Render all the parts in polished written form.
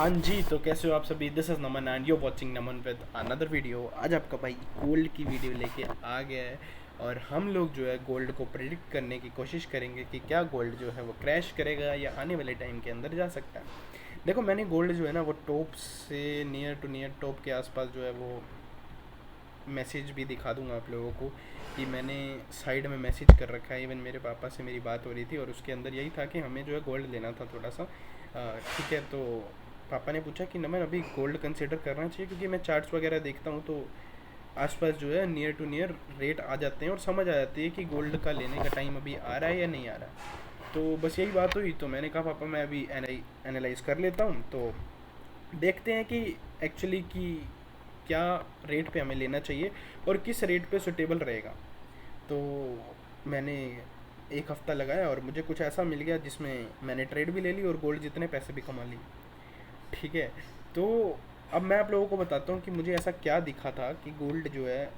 हाँ जी, तो कैसे हो आप सभी। This is Naman and you watching Naman with another video. आज आपका भाई गोल्ड की वीडियो लेके आ गया है और हम लोग जो है गोल्ड को प्रिडिक्ट करने की कोशिश करेंगे कि क्या गोल्ड जो है वो क्रैश करेगा या आने वाले टाइम के अंदर जा सकता है। देखो, मैंने गोल्ड जो है ना वो टॉप से नियर टू नियर टॉप के आसपास जो है वो मैसेज भी दिखा दूंगा आप लोगों को कि मैंने साइड में मैसेज कर रखा है। इवन मेरे पापा से मेरी बात हो रही थी और उसके अंदर यही था कि हमें जो है गोल्ड लेना था थोड़ा सा। ठीक है, तो पापा ने पूछा कि नमन अभी गोल्ड कंसिडर करना चाहिए, क्योंकि मैं चार्ट्स वगैरह देखता हूँ तो आसपास जो है नियर टू नियर रेट आ जाते हैं और समझ आ जाती है कि गोल्ड का लेने का टाइम अभी आ रहा है या नहीं आ रहा है। तो बस यही बात हुई, तो मैंने कहा पापा मैं अभी एनालाइज कर लेता हूँ, तो देखते हैं कि एक्चुअली कि क्या रेट पे हमें लेना चाहिए और किस रेट पे सुटेबल रहेगा। तो मैंने एक हफ़्ता लगाया और मुझे कुछ ऐसा मिल गया जिसमें मैंने ट्रेड भी ले ली और गोल्ड जितने पैसे भी कमा ली। ठीक है, तो अब मैं आप लोगों को बताता हूँ कि मुझे ऐसा क्या दिखा था कि गोल्ड जो है,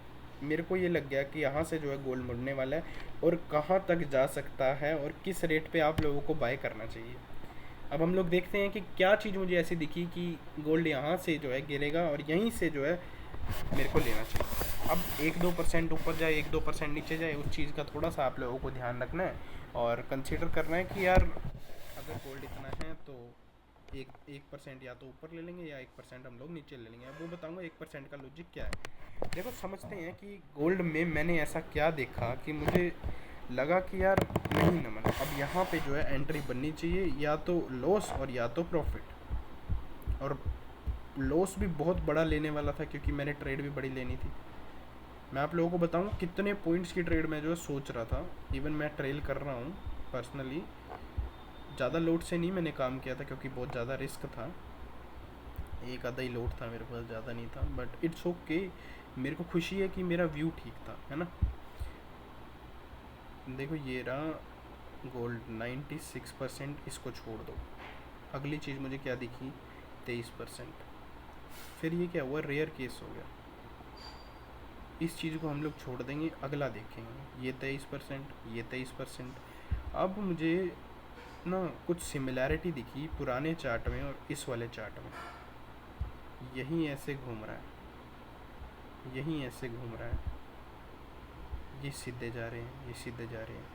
मेरे को ये लग गया कि यहाँ से जो है गोल्ड मुड़ने वाला है और कहाँ तक जा सकता है और किस रेट पे आप लोगों को बाय करना चाहिए। अब हम लोग देखते हैं कि क्या चीज़ मुझे ऐसी दिखी कि गोल्ड यहाँ से जो है गिरेगा और यहीं से जो है मेरे को लेना चाहिए। अब 1-2% ऊपर जाए, 1-2% नीचे जाए, उस चीज़ का थोड़ा सा आप लोगों को ध्यान रखना है और कंसिडर करना है कि यार अगर गोल्ड इतना है तो एक 1% या तो ऊपर ले लेंगे या 1% हम लोग नीचे ले लेंगे। अब वो बताऊंगा 1% का लॉजिक क्या है। देखो, समझते हैं कि गोल्ड में मैंने ऐसा क्या देखा कि मुझे लगा कि यार नहीं नमन, अब यहाँ पे जो है एंट्री बननी चाहिए, या तो लॉस और या तो प्रॉफिट। और लॉस भी बहुत बड़ा लेने वाला था क्योंकि मैंने ट्रेड भी बड़ी लेनी थी। मैं आप लोगों को बताऊँ कितने पॉइंट्स की ट्रेड में जो है सोच रहा था। इवन मैं ट्रेल कर रहा हूँ पर्सनली, ज़्यादा लोड से नहीं मैंने काम किया था क्योंकि बहुत ज़्यादा रिस्क था। एक आधा ही लोड था मेरे पास, ज़्यादा नहीं था, बट इट्स ओके। मेरे को खुशी है कि मेरा व्यू ठीक था, है ना। देखो ये रहा गोल्ड 96%, इसको छोड़ दो। अगली चीज़ मुझे क्या दिखी, 23%। फिर ये क्या हुआ, रेयर केस हो गया। इस चीज़ को हम लोग छोड़ देंगे, अगला देखेंगे। ये 23%, ये 23%। अब मुझे ना कुछ सिमिलैरिटी दिखी पुराने चार्ट में और इस वाले चार्ट में। यहीं ऐसे घूम रहा है, यहीं ऐसे घूम रहा है, ये सीधे जा रहे हैं, ये सीधे जा रहे हैं।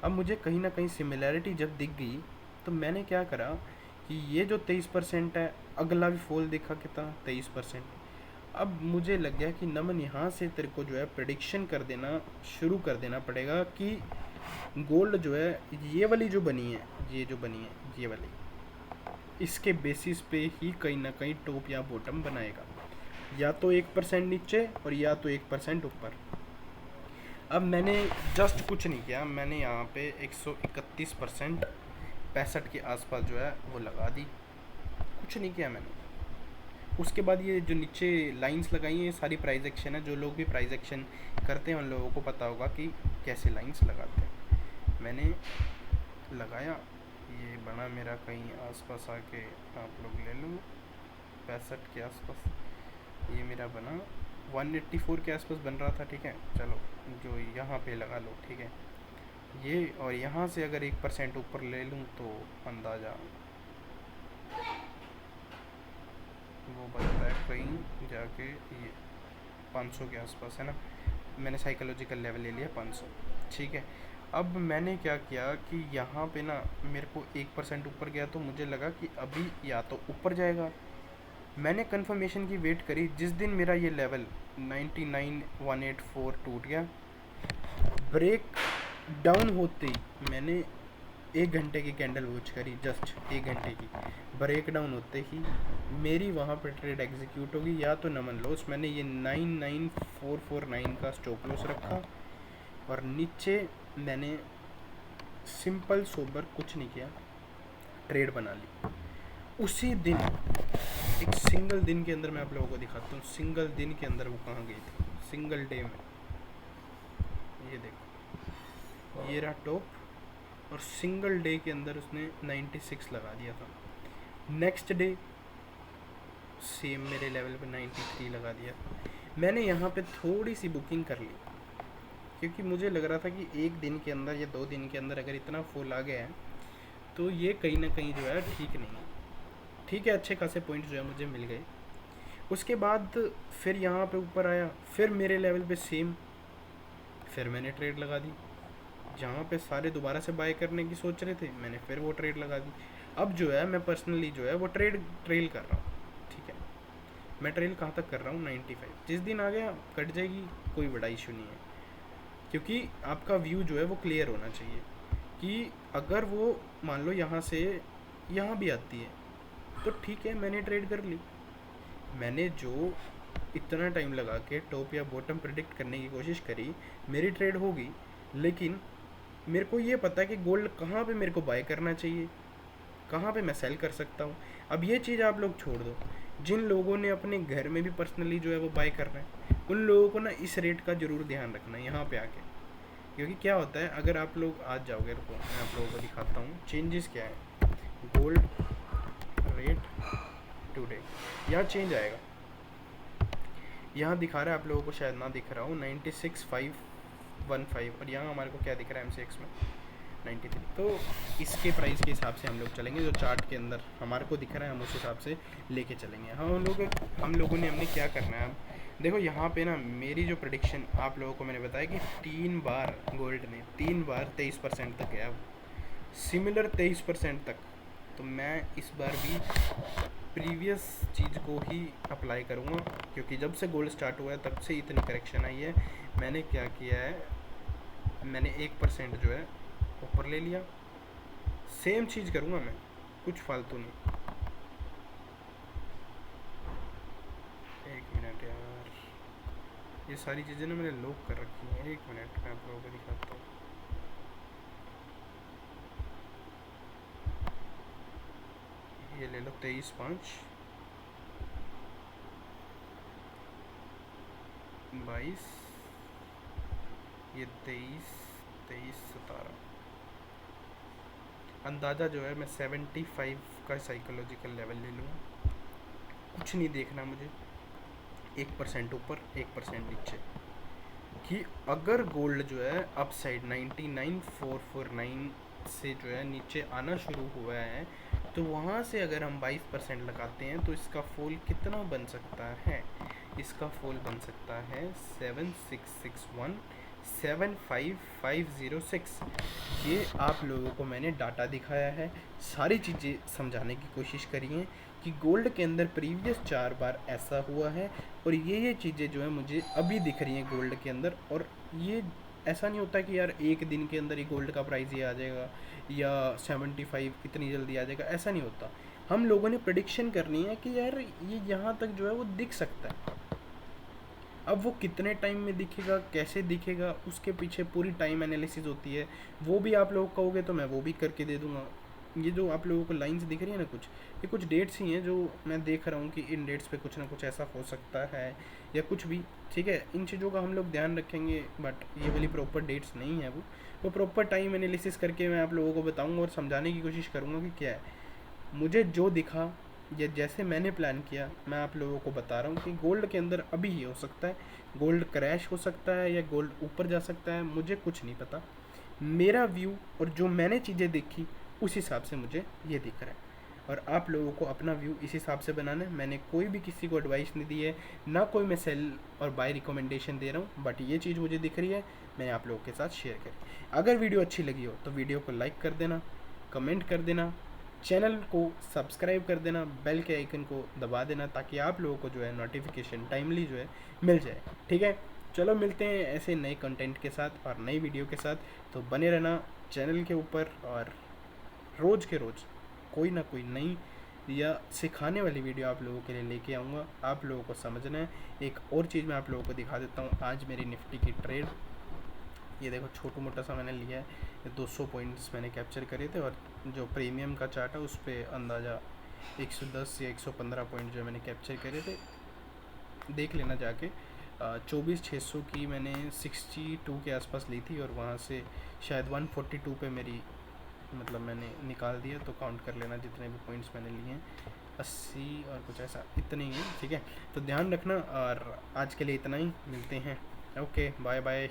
अब मुझे कहीं ना कहीं सिमिलैरिटी जब दिख गई तो मैंने क्या करा कि ये जो 23% है, अगला भी फॉल देखा कितना, 23%। अब मुझे लग गया कि नमन यहाँ से तेरे को जो है प्रिडिक्शन कर देना शुरू कर देना पड़ेगा कि गोल्ड जो है ये वाली जो बनी है, ये जो बनी है ये वाली, इसके बेसिस पे ही कहीं ना कहीं टॉप या बॉटम बनाएगा, या तो 1% नीचे और या तो 1% ऊपर। अब मैंने जस्ट कुछ नहीं किया, मैंने यहाँ पे 131%, 65 के आसपास जो है वो लगा दी। कुछ नहीं किया मैंने। उसके बाद ये जो नीचे लाइंस लगाई हैं, ये सारी प्राइस एक्शन है। जो लोग भी प्राइस एक्शन करते हैं उन लोगों को पता होगा कि कैसे लाइंस लगाते हैं। मैंने लगाया, ये बना मेरा कहीं आसपास आके आप लोग ले लो, 65 के आसपास ये मेरा बना, 184 के आसपास बन रहा था। ठीक है, चलो जो यहाँ पे लगा लो, ठीक है ये। और यहाँ से अगर 1% ऊपर ले लूँ तो अंदाज़ा वो बनता है कहीं जाके ये 500 के आसपास, है ना। मैंने साइकोलॉजिकल लेवल ले लिया 500। ठीक है, अब मैंने क्या किया कि यहाँ पे ना मेरे को 1% ऊपर गया तो मुझे लगा कि अभी या तो ऊपर जाएगा। मैंने कंफर्मेशन की वेट करी। जिस दिन मेरा ये लेवल 99,184 टूट गया, ब्रेक डाउन होते ही मैंने 1 घंटे की कैंडल वॉच करी, जस्ट 1 घंटे की। ब्रेक डाउन होते ही मेरी वहाँ पर ट्रेड एग्जीक्यूट होगी, या तो नमन लॉस। मैंने ये 99449 का स्टॉप लॉस रखा और नीचे मैंने सिंपल सोबर कुछ नहीं किया, ट्रेड बना ली उसी दिन। एक सिंगल दिन के अंदर मैं आप लोगों को दिखाता हूँ, सिंगल दिन के अंदर वो कहाँ गई थी, सिंगल डे में। ये देखो, ये रहा टॉप और सिंगल डे के अंदर उसने 96 लगा दिया था। नेक्स्ट डे सेम मेरे लेवल पे 93 लगा दिया। मैंने यहाँ पे थोड़ी सी बुकिंग कर ली क्योंकि मुझे लग रहा था कि 1 दिन के अंदर या 2 दिन के अंदर अगर इतना फॉल आ गया है तो ये कहीं ना कहीं जो है ठीक नहीं है। ठीक है, अच्छे खासे पॉइंट जो है मुझे मिल गए। उसके बाद फिर यहाँ पे ऊपर आया, फिर मेरे लेवल पे सेम, फिर मैंने ट्रेड लगा दी। जहाँ पे सारे दोबारा से बाय करने की सोच रहे थे, मैंने फिर वो ट्रेड लगा दी। अब जो है मैं पर्सनली जो है वो ट्रेल कर रहा हूँ। ठीक है, मैं ट्रेल कहाँ तक कर रहा हूँ, 95। जिस दिन आ गया कट जाएगी, कोई बड़ा इशू नहीं है, क्योंकि आपका व्यू जो है वो क्लियर होना चाहिए कि अगर वो मान लो यहाँ से यहाँ भी आती है तो ठीक है, मैंने ट्रेड कर ली। मैंने जो इतना टाइम लगा के टॉप या बॉटम प्रिडिक्ट करने की कोशिश करी, मेरी ट्रेड होगी, लेकिन मेरे को ये पता है कि गोल्ड कहाँ पे मेरे को बाय करना चाहिए, कहाँ पे मैं सेल कर सकता हूँ। अब ये चीज़ आप लोग छोड़ दो, जिन लोगों ने अपने घर में भी पर्सनली जो है वो बाय कर रहे हैं, उन लोगों को ना इस रेट का ज़रूर ध्यान रखना है यहाँ पे आके। क्योंकि क्या होता है, अगर आप लोग आज जाओगे, रुको मैं आप लोगों को दिखाता हूँ चेंजेस क्या है। गोल्ड रेट टुडे, यहाँ चेंज आएगा, यहाँ दिखा रहा है आप लोगों को शायद ना दिख रहा हो 96,515, और यहाँ हमारे को क्या दिख रहा है MCX में 93। तो इसके प्राइस के हिसाब से हम लोग चलेंगे, जो चार्ट के अंदर हमारे को दिख रहा है हम उस हिसाब से लेके चलेंगे। हम लोगों ने हमने क्या करना है। अब देखो यहाँ पे ना मेरी जो प्रेडिक्शन आप लोगों को मैंने बताया कि 3 बार गोल्ड ने 3 बार 23% तक गया, सिमिलर 23% तक। तो मैं इस बार भी प्रीवियस चीज़ को ही अप्लाई करूँगा, क्योंकि जब से गोल्ड स्टार्ट हुआ है तब से इतनी करेक्शन आई है। मैंने क्या किया है, मैंने 1% जो है ऊपर ले लिया, सेम चीज़ करूँगा मैं, कुछ फालतू नहीं। एक मिनट यार, ये सारी चीज़ें ना मैंने लॉक कर रखी हैं। एक मिनट मैं आप लोगों को दिखाता हूँ। ये ले लो 23/5 22, ये 23/17। अंदाज़ा जो है मैं 75 का साइकोलॉजिकल लेवल ले लूँगा। कुछ नहीं देखना मुझे, 1% ऊपर 1% नीचे, कि अगर गोल्ड जो है अपसाइड 99,449 से जो है नीचे आना शुरू हुआ है, तो वहाँ से अगर हम 22% लगाते हैं तो इसका फॉल कितना बन सकता है। इसका फॉल बन सकता है 7661 75506। ये आप लोगों को मैंने डाटा दिखाया है, सारी चीज़ें समझाने की कोशिश करी हैं कि गोल्ड के अंदर प्रीवियस 4 बार ऐसा हुआ है, और ये चीज़ें जो है मुझे अभी दिख रही हैं गोल्ड के अंदर। और ये ऐसा नहीं होता कि यार एक दिन के अंदर ही गोल्ड का प्राइस ये आ जाएगा या 75 इतनी जल्दी आ जाएगा, ऐसा नहीं होता। हम लोगों ने प्रेडिक्शन करनी है कि यार ये यहाँ तक जो है वो दिख सकता है। अब वो कितने टाइम में दिखेगा, कैसे दिखेगा, उसके पीछे पूरी टाइम एनालिसिस होती है, वो भी आप लोग कहोगे तो मैं वो भी करके दे दूँगा। ये जो आप लोगों को लाइंस दिख रही है ना कुछ, ये कुछ डेट्स ही हैं जो मैं देख रहा हूँ कि इन डेट्स पे कुछ ना कुछ ऐसा हो सकता है या कुछ भी। ठीक है, इन चीज़ों का हम लोग ध्यान रखेंगे, बट ये वाली प्रॉपर डेट्स नहीं है वो प्रॉपर टाइम एनालिसिस करके मैं आप लोगों को बताऊँगा और समझाने की कोशिश करूँगा कि क्या है। मुझे जो दिखा या जैसे मैंने प्लान किया, मैं आप लोगों को बता रहा हूँ कि गोल्ड के अंदर अभी ये हो सकता है, गोल्ड क्रैश हो सकता है या गोल्ड ऊपर जा सकता है, मुझे कुछ नहीं पता। मेरा व्यू और जो मैंने चीज़ें देखी उस हिसाब से मुझे ये दिख रहा है, और आप लोगों को अपना व्यू इस हिसाब से बनाना है। मैंने कोई भी किसी को एडवाइस नहीं दी है, ना कोई मैं सेल और बाय रिकमेंडेशन दे रहा हूँ, बट ये चीज़ मुझे दिख रही है, मैंने आप लोगों के साथ शेयर करी। अगर वीडियो अच्छी लगी हो तो वीडियो को लाइक कर देना, कमेंट कर देना, चैनल को सब्सक्राइब कर देना, बेल के आइकन को दबा देना, ताकि आप लोगों को जो है नोटिफिकेशन टाइमली जो है मिल जाए। ठीक है, चलो मिलते हैं ऐसे नए कंटेंट के साथ और नई वीडियो के साथ। तो बने रहना चैनल के ऊपर, और रोज़ के रोज़ कोई ना कोई नई या सिखाने वाली वीडियो आप लोगों के लिए लेके आऊँगा। आप लोगों को समझना है। एक और चीज़ मैं आप लोगों को दिखा देता हूँ। आज मेरी निफ्टी की ट्रेड, ये देखो छोटा मोटा सा मैंने लिया है, ये 200 पॉइंट्स मैंने कैप्चर करे थे, और जो प्रीमियम का चार्ट है उस पर अंदाज़ा 110 या 115 पॉइंट जो मैंने कैप्चर करे थे, देख लेना जाके। 24,600 की मैंने 62 के आसपास ली थी, और वहाँ से शायद 142 पे मेरी मतलब मैंने निकाल दिया। तो काउंट कर लेना जितने भी पॉइंट्स मैंने लिए हैं, 80 और कुछ ऐसा, इतने ही हैं। ठीक है, तो ध्यान रखना, और आज के लिए इतना ही, मिलते हैं। Okay, bye bye.